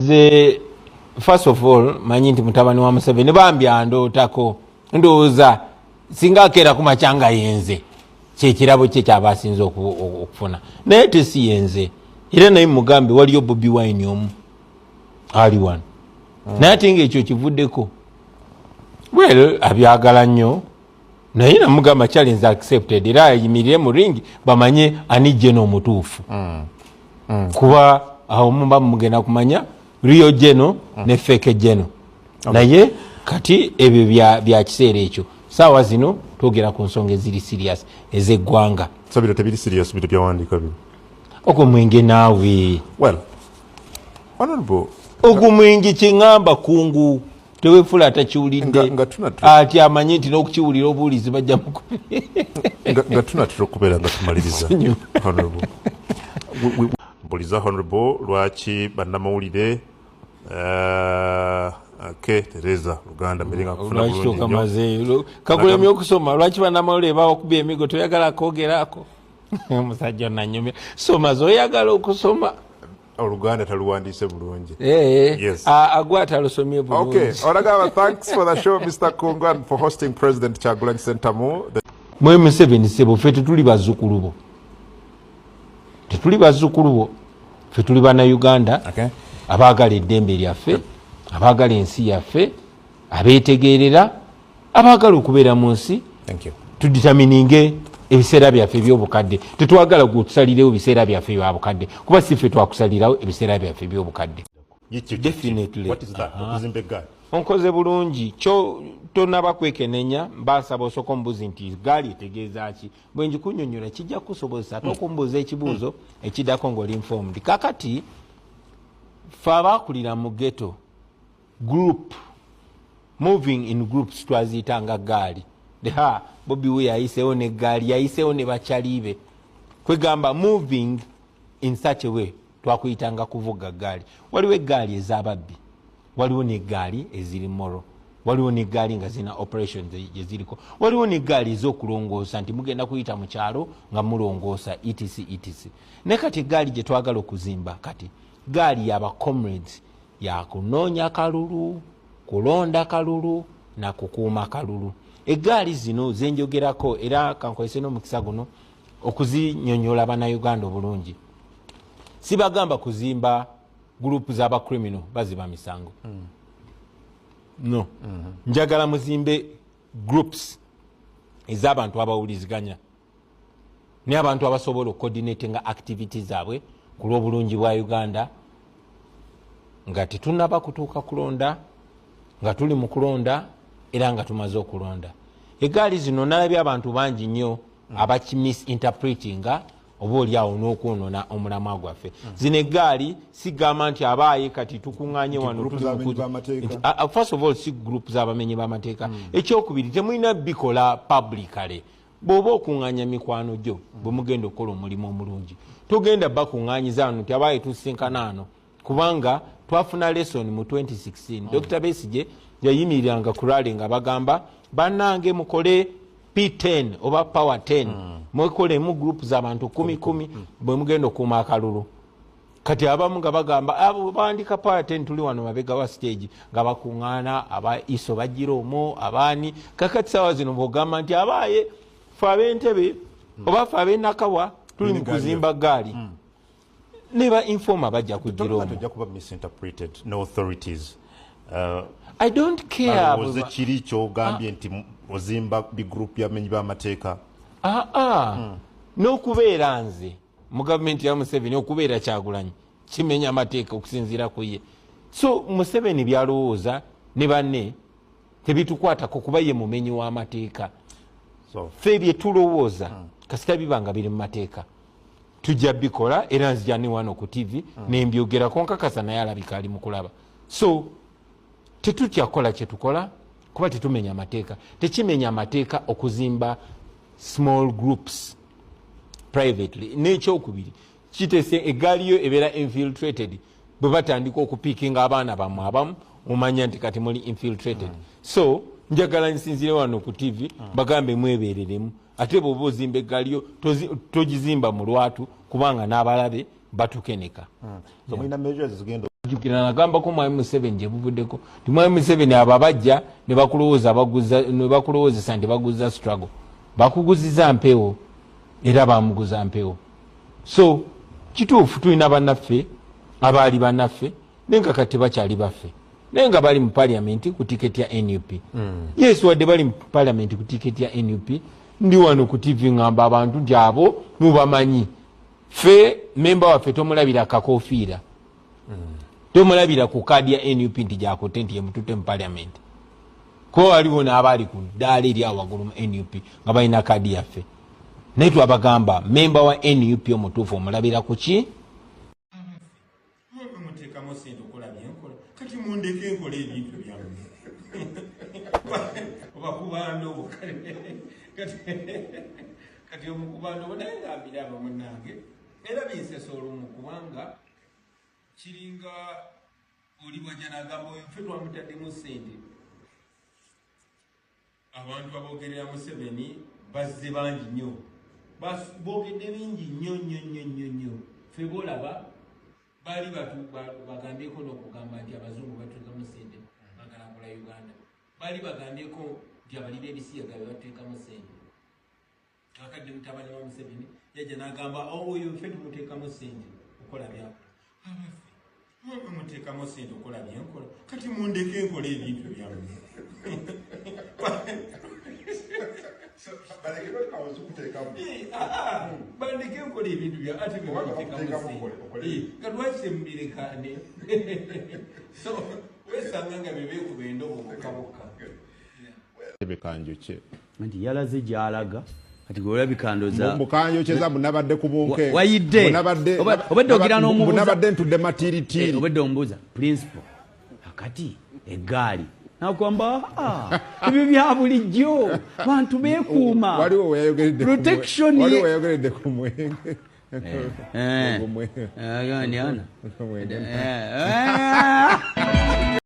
Ze first of all manyi nti mutabani wa Museveni bambya ndootako ndowooza singa akeera ku makyanga yenze kyekirabo kye kyabasinze okufuna naye tesi yenze era naye mugambe waliyo Bobi Wine omu ali wano naye ate ng'ekyo kivuddeko well abyagala nnyo naye namugamba challenge accepted era ayimirire mu ringi bamanye ani jeno omutuufu kuba awo mumba mugenda kumanya Rio Jeno ne fake Jeno naye kati ebyo bya kiseera ekyo saawa zino twogera ku nsonga eziri serious ez'eggwanga so bino tebiri serious bino byawandiika bino ogumwenge naawe well honorable ogumwenge kiŋŋamba kungu tewefula atakiwulidde ati amanyi nti n'okukiwulira obuwulizi bajja nga tunatera okubeera nga tumaliriza honorable mbuliza honorable lwaki bannamawulire Tereza Luganda miringa kufuna bulungi kagulemye okusoma lwaki bannamawulire bawakubya emigo toyagala kwogerako omusajja nanyumya soma zoyagala okusoma Oluganda taluwandiise bulungi yes agwa talusomye bulungi okay olagaba thanks for the show Mr. Kungu and for hosting President Kyagulanyi Ssentamu mwe Museveni sebo ffe tetuli bazzukulu bo tetuli bazzukulu bo ffe tuli bannayuganda abaagala eddembe lyaffe abaagala ensi yaffe abeetegeerera abaagala okubeera mu nsi tuditamininge ebiseera byaffe ebyobukadde tetwagala gutusalirewo ebiseera byaffe ebyobukadde kuba si ffe twakusalirawo ebiseera byaffe ebyobukadde onkoze bulungi kyo tonaba kwekenenya mbasaba osooka ombuzi nti gaali etegeeza ki bwe njikunyonnyola kijja kusobozesa ate okumbuuza ekibuuzo ekiddako ng'oli informed kakati ffe abaakulira mu ghetto group moving in groups twaziyitanga gaali Bobi we yayiseewo ne gaali yayiseewo ne bakyaliibe kwegamba moving in such a way twakuyitanga kuvuga gaali waliwo eggaali ez'ababbi waliwo n'eggaali eziri moro waliwo n'eggaali nga zina operations gye ziriko waliwo n'eggaali ez'okulongoosa nti mugenda kuyita mu kyalo nga mulongoosa etc ne kati eggaali gye twagala okuzimba kati gaali yaba comrades ya kunoonya kalulu kulonda kalulu na kukuuma kalulu eggaali zino zenjogerako era kankozese n'omukisa guno okuzinyonnyola bannayuganda obulungi sibagamba kuzimba gurupu z'aba criminal baziba misango no njagala muzimbe groups ez'abantu abawuliziganya ne abantu abasobola okucoordinatinga activities zaabwe ku lw'obulungi bwa Uganda nga tetunnaba kutuuka kulonda nga tuli mu kulonda era nga tumaze okulonda eggaali zino nalabye abantu bangi nnyo abakimisinterpretinga oba oliawo n'okwonoona omulamwa gwaffe zino eggaali sigamba nti abaaye kati tukuŋŋaanye wano first of all si group z'abamenyi b'amateeka ekyokubiri temulina bikola publicly bw'oba okuŋŋaanya mikwano gyo bwe mugenda okukola omulimu omulungi togenda bakuŋŋaanyiza wano nti abaaye tusinkana ano kubanga twafuna lesson mu 2016 Dr. Besigye yayimiriranga ku rally nga bagamba bannange mukole P10 oba power 10 mwekolemu group z'abantu 10 bwe mugenda okuuma akalulu kati abamu nga bagamba abo bandika power 10 tuli wano mabega wa stage nga bakuŋŋaana aba iso bagira omwo abaani kakati sawa zino bwogamba nti abaaye fe ab'entebe oba fe ab'enakawa tuli mu kuzimba gaali neba informa bajja kugira omwo I don't care. Oze kiri kyogambye nti ozimba bigroup y'amenyi b'amateeka n'okubeera nze mu gavumenti ya Museveni okubeera Kyagulanyi kimenya amateeka okusinziira ku ye so Museveni byalowooza ne banne tebitukwatako kuba ye mumenyi w'amateeka ffe bye tulowooza kasita bibanga biri mu mateeka tujja bikola era nzija ne wano ku TV nembyogerako nkakasa naye alabika ali mu kulaba so tetutya kola kye tukola kuba tetumenya amateeka tekimenya amateeka okuzimba small groups privately n'ekyokubiri kitese eggaali yo ebeera infiltrated bwe batandika okupiikinga abaana bammwe abamu omanya nti kati muli infiltrated so njagala nsinzire wano ku TV bagambe mwebeereremu ate bw'oba ozimba eggaali yo togizimba mu lwatu kubanga n'abalabe batukeneka jukira nagamba ko mwami Museveni je buvuddeko mwami Museveni ababajja ne bakulowooza sandi baguza struggle bakuguziza mpewo era bamuguza mpewo. So kituufu tulina bannaffe abaali bannaffe nenga kati bakyali baffe nenga bali mu parliament ku tiketi ya NUP. Yes, wadde bali mu parliament ku tiketi ya NUP ndi wano ku TV ngamba abantu nti abo mubamanyi fe memba waffe tomulabira kakofiira tomulabira ku kadi ya NUP nti jakotenti ye mutute mu parliament ko waliwo n'abali ku ddaala eri awagulu mu NUP nga balina kadi yaffe naye twabagamba memba wa NUP omutuufu omulabira ku ki muteekamu sente okola byenkola kati mundeke enkola ebintu byammwe obakubando obukale kati omukubando naye ngambira aba munnange era binsesa olumu kubanga kiringa oli bwajja n'agamba oyo ffe twamutaddemu ssente abantu aboogerera Museveni bazze bangi nnyo boogedde bingi nnyo ffe boolaba baali bagambyeko n'okugamba nti abazungu batuteekamu ssente bagalambula Uganda baali bagambyeko nti abalidedisiyaga bebateekamu ssente kakadde mutabani wa Museveni yajja n'agamba oyo ffe tumuteekamu ssente okola byakola muteekamu ssente okola byenkola kati mundeke enkola ebintu byammwe bandeke enkola ebintu bya ate nga lwaki temubirekane so wesanga nga bebekuba endobo bokabokka bekanjoke nti yalaze gy'alaga kati gwe olabika ndoza mukanjokyeza munabadde ku bunke wayidde obedde ogira n'omubuuza munabadde ntudde matiritiri obedde omubuuza principal akati eggaali nakwamba ebyo bya bulijjo bantu beekuuma waliwo weyayogeredde protection waliwo weyayogeredde ku mwenge agandi ana